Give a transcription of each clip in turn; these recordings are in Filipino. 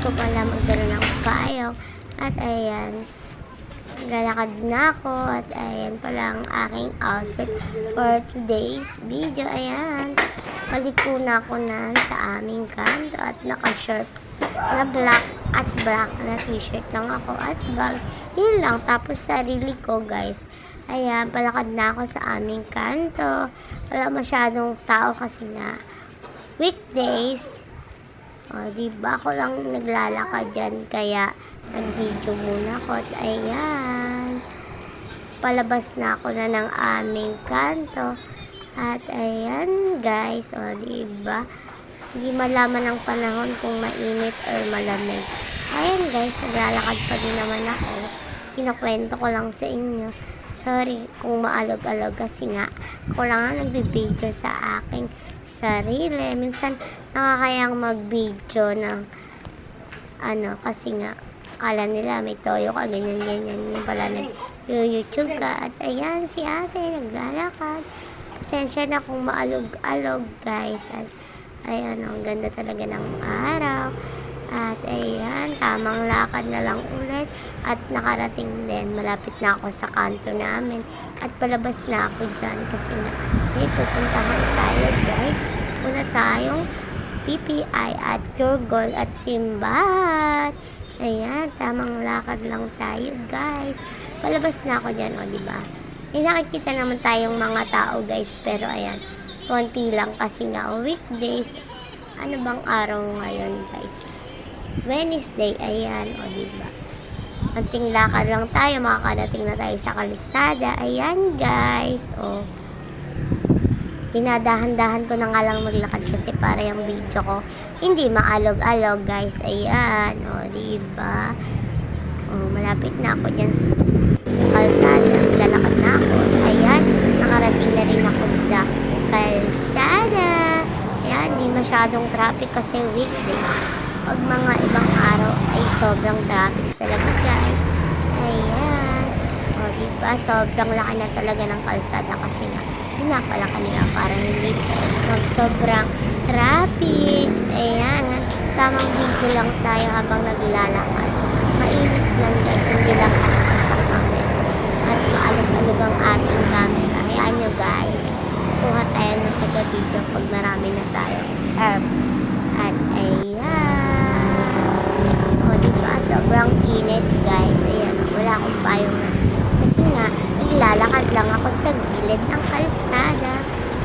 ko pala magdala ng payong. At ayan, lalakad na ako. At ayan pala ang aking outfit for today's video. Ayan, paliko na ako na sa aming kanto at naka-shirt na black at black na t-shirt lang ako at bag. Yun lang. Tapos sarili ko, guys. Ayan, palakad na ako sa aming kanto. Wala masyadong tao kasi nga weekdays. O, diba? Ako lang naglalakad dyan. Kaya, nag-video muna ako. At ayan. Palabas na ako na ng aming kanto. At ayan, guys. O, diba? Hindi malaman ang panahon kung mainit or malamig. Ayan, guys. Naglalakad pa din naman ako. Kinukwento ko lang sa inyo. Sorry kung maalog-alog kasi nga ako lang ang nagbibideo sa aking sarili. Minsan nakakayang mag-video ng kasi nga akala nila may toyo ka, ganyan-ganyan. Yung pala nag-YouTube ka. At ayan, si ate naglalakad. Pasensya na kung maalog-alog, guys. At ayan, ang ganda talaga ng araw. At ayan, tamang lakad na lang ulit. At nakarating din, malapit na ako sa kanto namin. At palabas na ako dyan kasi nga may pupuntahan tayo, guys. Una tayong PPI at Gurgol at Simbahan. Ayan, tamang lakad lang tayo, guys. Palabas na ako dyan, o diba? May nakikita naman tayong mga tao, guys. Pero ayan, konti lang kasi nga weekdays. Ano bang araw ngayon, guys? Wednesday, ayan, o diba? Anting lakad lang tayo, makakadating na tayo sa kalsada. Ayan, guys, o. Dinadahan-dahan ko na nga lang maglakad kasi para yung video ko hindi maalog-alog, guys. Ayan, o diba? O, malapit na ako dyan sa kalsada. Lalakad na ako. Ayan, nakarating na rin ako sa kalsada. Ayan, di masyadong traffic kasi weekdays. Pag mga ibang araw ay sobrang traffic talaga, guys. Ayan. O, diba? Sobrang laki na talaga ng kalsada kasi nga pinapalaki nila para hindi sobrang traffic. Ayan. Tamang video lang tayo habang naglalakad. Mainit lang, guys. Hindi lang nakasak kami. At maalog-alog ang ating camera. Ayan nyo, guys. Kuha tayo ng taga-video pag marami na tayo. At ayan. Sobrang init, guys. Ayan, wala akong payong na. Kasi nga, naglalakad lang ako sa gilid ng kalsada.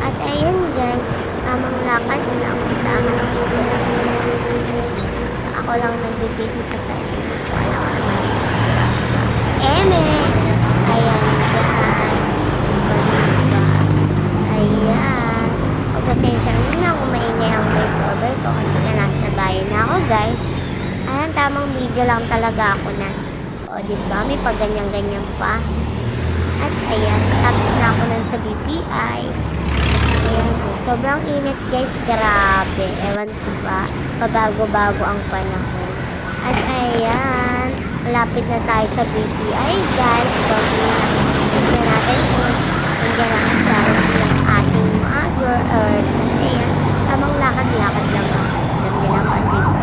At ayan, guys, tamang lakad na lang. Tamang video lang. Ako lang nagbibigay sa sarili. So, alam ko naman. Eme! Ayan, guys. Ayan. Pagpasensya na kung maingay ang voice over ko kasi nga nasa bayan na ako, guys. Ayan, tamang video lang talaga ako na. O, diba? May pag-ganyan-ganyan pa. At ayan, matapos na ako nun sa BPI. Ayan, sobrang init, guys. Grabe. Ewan ko ba? Pabago-bago ang panahon. At ayan, malapit na tayo sa BPI, guys. Tignan natin kung nandiyan na sa yung ating mother. Ayan, tamang lakad-lakad lang ako. Nandiyan na pa, diba?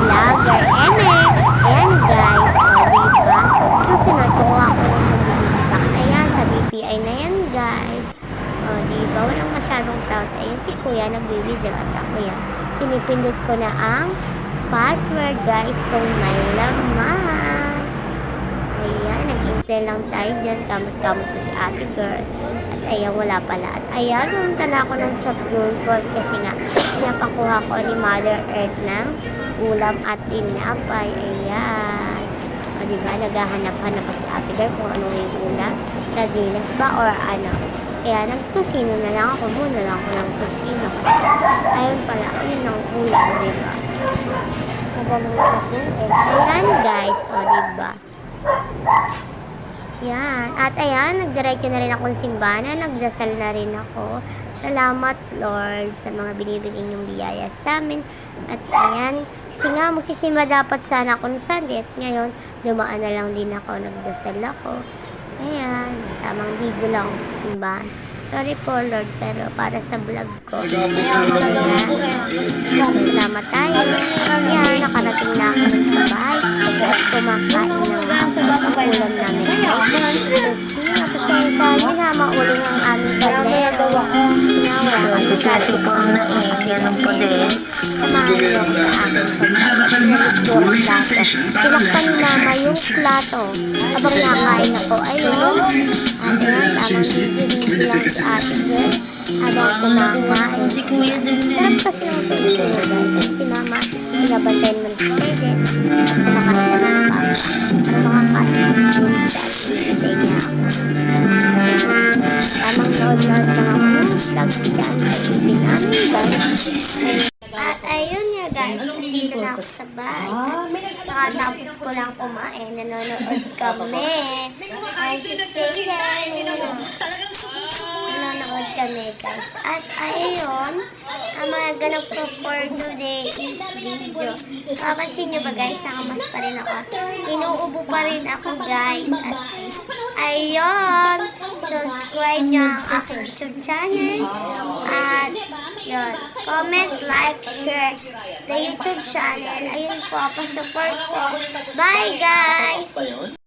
Vlogger, eme. Ayan, guys. O, diba? Susunod ko ako mag-video sa akin. Ayan, sa BPI na yan, guys. O, diba? Walang masyadong tao. Ayan, si kuya nag-withdraw at ako yan. Pinipindot ko na ang password, guys, kung may laman. Ayan, nag-intay lang tayo dyan. Kamot-kamot ko si ate girl. At ayan, wala pala. At ayan, pumunta na ako ng sa Gurgol kasi nga, pinapakuha ko ni Mother Earth ng ulam at tinapay. Ayan. O, diba? Naghahanap-hanap pa si ate girl kung ano yung ulam. Sardinas ba or ano. Kaya nagtusino na lang ako. Muna lang ako ng tusino. Ayun pala. Ayun ang ulam, diba? Ayan, guys. O, diba? Yan. At ayan, nagdiretso na rin akong simbahan. Nagdasal na rin ako. Salamat, Lord, sa mga binibigay niyong biyaya sa amin. At ayan, kasi nga magsisimba dapat sana ako ng Sunday. At ngayon, dumaan na lang din ako. Nagdasal ako. Ayan, tamang video lang ako sa simbahan. Sorry po, Lord, pero para sa vlog ko. Ayan. Salamat tayo. Yan, nakarating na ako dun sa bahay. At kumakain ng ulam namin. So, sino pasensya na mauling ang aming kaldero. Sinawala kami kasi po kami nakakapit ng pagkain. Samahan niyo ako sa aking pagkain. Gusto ang plato. Tinakpan ni Mama yung plato. Habang nakain ako, ayun. At yan, tamang hindi lang si ate girl. Habang kumakain. Sarap kasi ng puso, guys. At si Mama, pinabantayan mo si Seden. At kumakain na ng papa. At makakain din siya. Hintay niya ako. Tamang nood-nood na ako ng vlog dyan sa TV namin, guys. At ayun nga, guys. Nandito na ako sa bahay. Nakatapos ko lang kumain. Nanonood kami. Ay, si Seden. Nanonood kami, guys. At ayun, ang mga ganap ko for today is video. Kapansin nyo ba, guys, nakamas pa rin ako. Inuubo pa rin ako, guys. At ayun, subscribe nyo ang aking YouTube channel. At yun, comment, like, share the YouTube channel. Ayun po, pa-support po. Bye, guys!